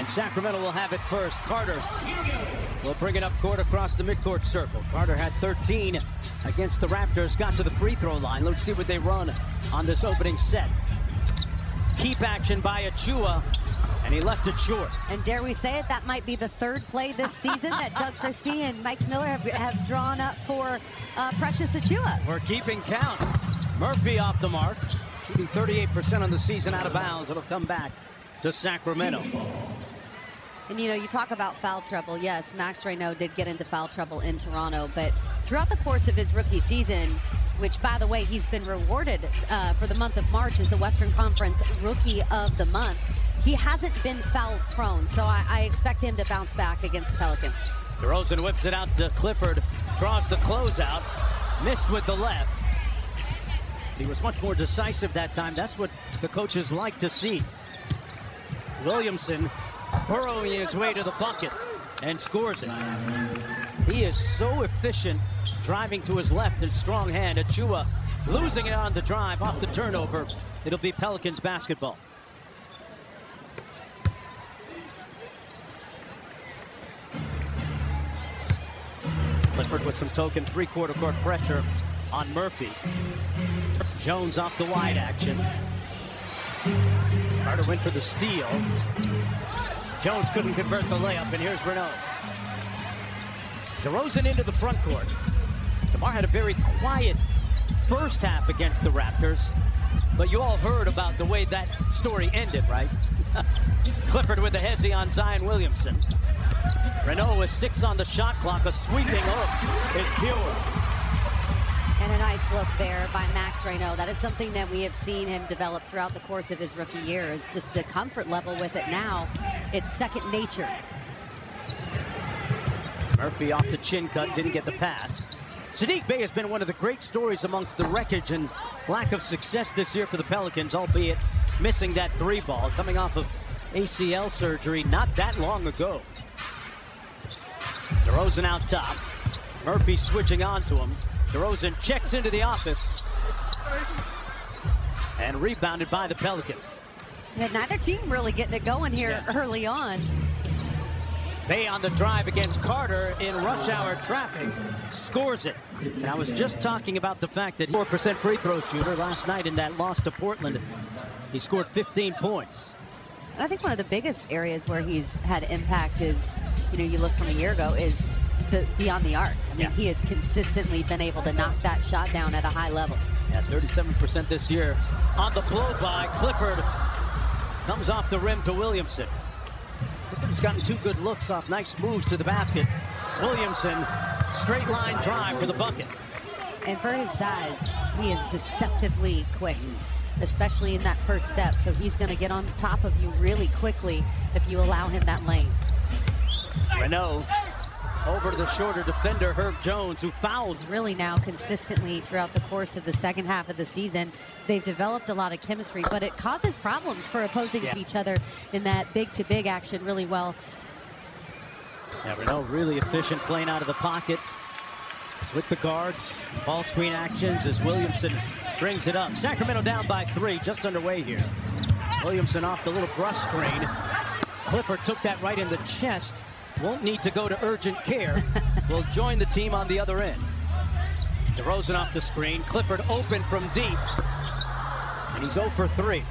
Sacramento will have it first. Carter will bring it up court across the midcourt circle. Carter had 13 against the Raptors. Got to the free throw line. Let's see what they run on this opening set. Keep action by Achua, and he left it short. And dare we say it, that might be the third play this season that Doug Christie and Mike Miller have drawn up for Precious Achua. We're keeping count. Murphy off the mark, shooting 38% on the season out of bounds. It'll come back to Sacramento. And, you know, you talk about foul trouble. Yes, Max Reynaud did get into foul trouble in Toronto, but throughout the course of his rookie season, which, by the way, he's been rewarded for the month of March as the Western Conference Rookie of the Month, he hasn't been foul prone, so I expect him to bounce back against the Pelicans. DeRozan whips it out to Clifford, draws the closeout, missed with the left. He was much more decisive that time. That's what the coaches like to see. Williamson burrowing his way to the bucket and scores it. He is so efficient driving to his left and strong hand. Achua losing it on the drive off the turnover. It'll be Pelicans basketball. Clifford with some token three-quarter court pressure on Murphy. Jones off the wide action. Carter went for the steal. Jones couldn't convert the layup, and here's Reynaud. DeRozan into the front court. DeMar had a very quiet first half against the Raptors, but you all heard about the way that story ended, right? Clifford with the hezzy on Zion Williamson. Reynaud with 6 on the shot clock. A sweeping hook is pure. And a nice look there by Max Reynaud. That is something that we have seen him develop throughout the course of his rookie year, is just the comfort level with it now. It's second nature. Murphy off the chin cut, didn't get the pass. Saddiq Bey has been one of the great stories amongst the wreckage and lack of success this year for the Pelicans, albeit missing that 3 ball, coming off of ACL surgery not that long ago. DeRozan out top. Murphy switching on to him. DeRozan checks into the office and rebounded by the Pelicans. Yeah, neither team really getting it going here early on. Bey on the drive against Carter in rush hour traffic, scores it. And I was just talking about the fact that 4% free throw shooter last night in that loss to Portland. He scored 15 points. I think one of the biggest areas where he's had impact is, you know, you look from a year ago, is beyond the arc. I mean, he has consistently been able to knock that shot down at a high level. Yeah, 37% this year. On the blow by Clifford. Comes off the rim to Williamson. Clifford's gotten 2 good looks off nice moves to the basket. Williamson, straight line drive for the bucket. And for his size, he is deceptively quick, especially in that first step. So he's going to get on top of you really quickly if you allow him that lane. Reynaud over to the shorter defender, Herb Jones, who fouls. Really now consistently throughout the course of the second half of the season, they've developed a lot of chemistry, but it causes problems for opposing each other in that big-to-big action really well. Yeah, Reynaud really efficient playing out of the pocket with the guards. Ball screen actions as Williamson brings it up. Sacramento down by 3, just underway here. Williamson off the little brush screen. Clifford took that right in the chest. Won't need to go to urgent care. Will join the team on the other end. DeRozan off the screen. Clifford open from deep. And he's 0 for 3.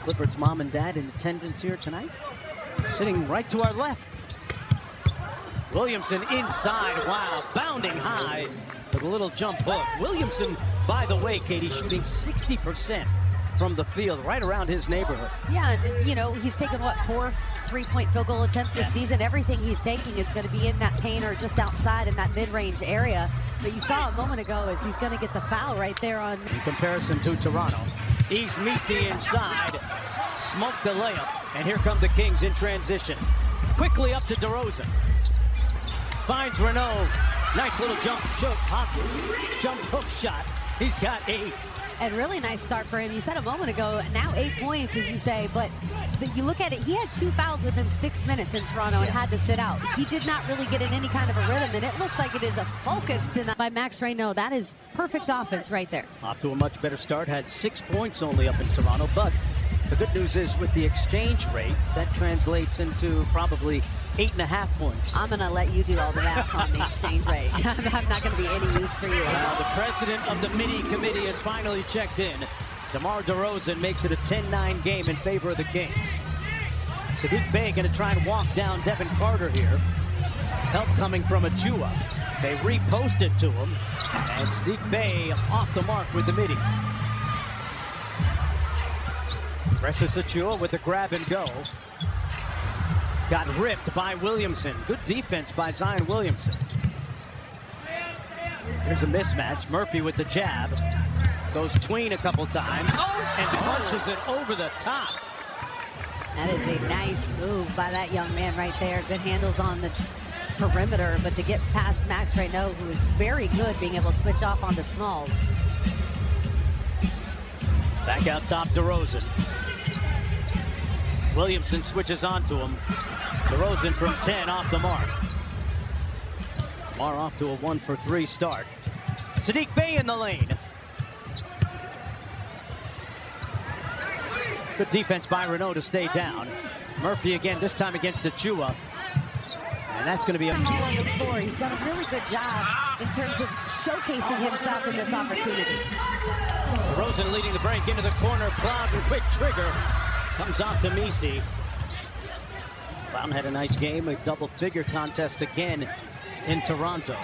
Clifford's mom and dad in attendance here tonight. Sitting right to our left. Williamson inside. Wow, bounding high with a little jump hook. Williamson, by the way, Katie, shooting 60% from the field, right around his neighborhood. Yeah, you know, he's taken, what, 4 3-point field goal attempts this season. Everything he's taking is going to be in that paint or just outside in that mid-range area. But you saw a moment ago as he's going to get the foul right there on. In comparison to Toronto. Eves Misi inside, smoked the layup, and here come the Kings in transition. Quickly up to DeRozan. Finds Reynaud. Nice little jump hook shot. He's got 8. And really nice start for him. You said a moment ago, now 8 points, as you say, but you look at it, he had 2 fouls within 6 minutes in Toronto and had to sit out. He did not really get in any kind of a rhythm, and it looks like it is a focus tonight by Max Reynaud. That is perfect offense right there. Off to a much better start, had 6 points only up in Toronto, but The good news is with the exchange rate, that translates into probably 8.5 points. I'm going to let you do all the math on the exchange rate. I'm not going to be any use for you. The president of the mini committee has finally checked in. DeMar DeRozan makes it a 10-9 game in favor of the Kings. Sadiq Bey going to try and walk down Devin Carter here. Help coming from Achua. They repost it to him. And Sadiq Bey off the mark with the midi. Precious Achua with a grab and go. Got ripped by Williamson. Good defense by Zion Williamson. Here's a mismatch. Murphy with the jab. Goes tween a couple times and punches it over the top. That is a nice move by that young man right there. Good handles on the perimeter, but to get past Max Reynaud, who is very good being able to switch off onto smalls. Back out top, DeRozan. Williamson switches onto him. DeRozan from 10 off the mark. Mar off to a 1-for-3 start. Sadiq Bey in the lane. Good defense by Reynaud to stay down. Murphy again, this time against Achua. And that's going to be a... He's done a really good job in terms of showcasing himself in this opportunity. DeRozan leading the break into the corner. Cloud with quick trigger. Comes off to Misi. Cloud had a nice game. A double-figure contest again in Toronto.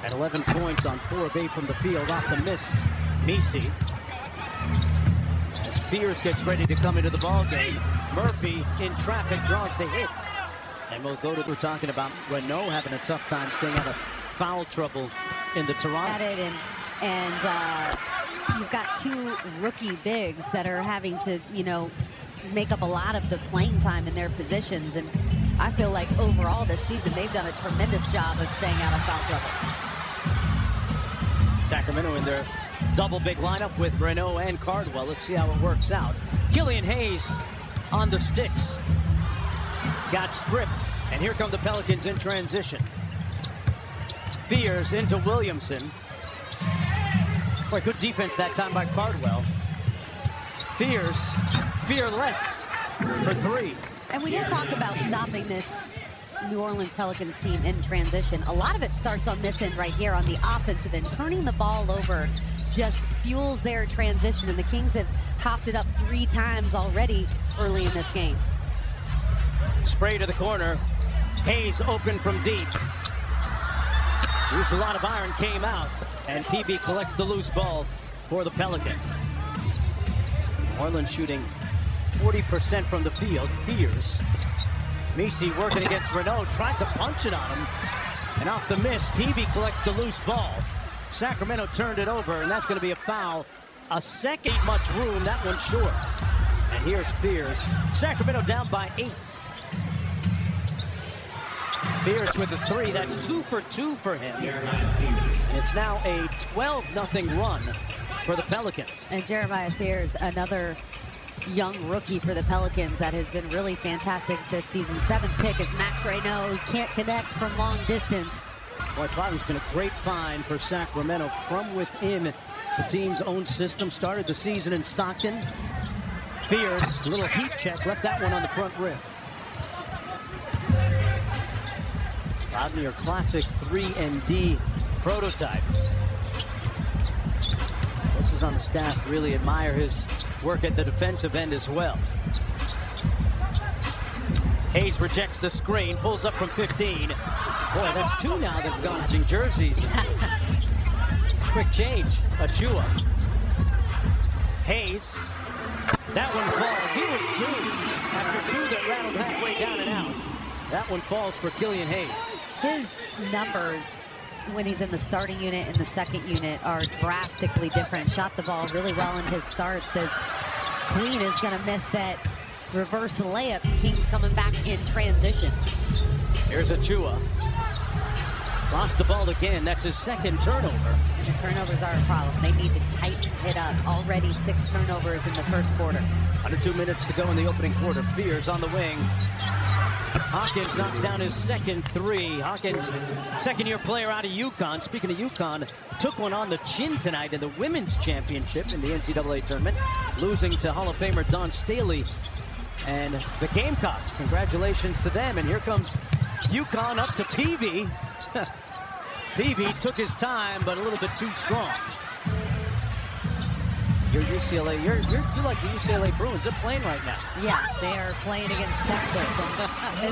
At 11 points on 4 of 8 from the field. Off the miss, Misi. As Fears gets ready to come into the ballgame. Murphy in traffic draws the hit. And we'll go to, we're talking about Reynaud having a tough time staying out of foul trouble in the Toronto. And you've got 2 rookie bigs that are having to, you know, make up a lot of the playing time in their positions. And I feel like overall this season, they've done a tremendous job of staying out of foul trouble. Sacramento in their double big lineup with Reynaud and Cardwell. Let's see how it works out. Killian Hayes on the sticks. Got stripped, and here come the Pelicans in transition. Fears into Williamson. Boy, good defense that time by Cardwell. Fears, fearless for 3. And when you talk about stopping this New Orleans Pelicans team in transition, a lot of it starts on this end right here on the offensive end. Turning the ball over just fuels their transition, and the Kings have coughed it up 3 times already early in this game. Spray to the corner. Hayes open from deep. Used a lot of iron, came out, and PB collects the loose ball for the Pelicans. Orleans shooting 40% from the field. Fears. Misi working against Reynaud, tried to punch it on him, and off the miss, PB collects the loose ball. Sacramento turned it over, and that's going to be a foul. A second, much room, that one short. And here's Fears. Sacramento down by 8. Fears with the 3. That's 2 for 2 for him. It's now a 12-0 run for the Pelicans. And Jeremiah Fears, another young rookie for the Pelicans that has been really fantastic this season. 7th pick is Max Reynaud. Can't connect from long distance. Boy, Cloud's been a great find for Sacramento from within the team's own system. Started the season in Stockton. Fears, a little heat check, left that one on the front rim. Cloud, your classic 3-and-D prototype. Coaches on the staff really admire his work at the defensive end as well. Hayes rejects the screen, pulls up from 15. Boy, that's 2 now that have gone to jerseys. Quick change, Achua. Hayes, that one falls. He was 2 after 2 that rattled halfway down and out. That one falls for Killian Hayes. His numbers when he's in the starting unit and the second unit are drastically different. Shot the ball really well in his starts as Queen is going to miss that reverse layup. Kings coming back in transition. Here's Achua. Lost the ball again. That's his second turnover. And the turnovers are a problem. They need to tighten it up. Already 6 turnovers in the first quarter. Under 2 minutes to go in the opening quarter. Fears on the wing. Hawkins knocks down his second three. Hawkins, second-year player out of UConn. Speaking of UConn, took one on the chin tonight in the women's championship in the NCAA tournament, losing to Hall of Famer Dawn Staley and the Gamecocks. Congratulations to them. And here comes UConn up to Peavy. Peavy took his time, but a little bit too strong. You're UCLA. You like the UCLA Bruins. They're playing right now. Yeah, they are playing against Texas. And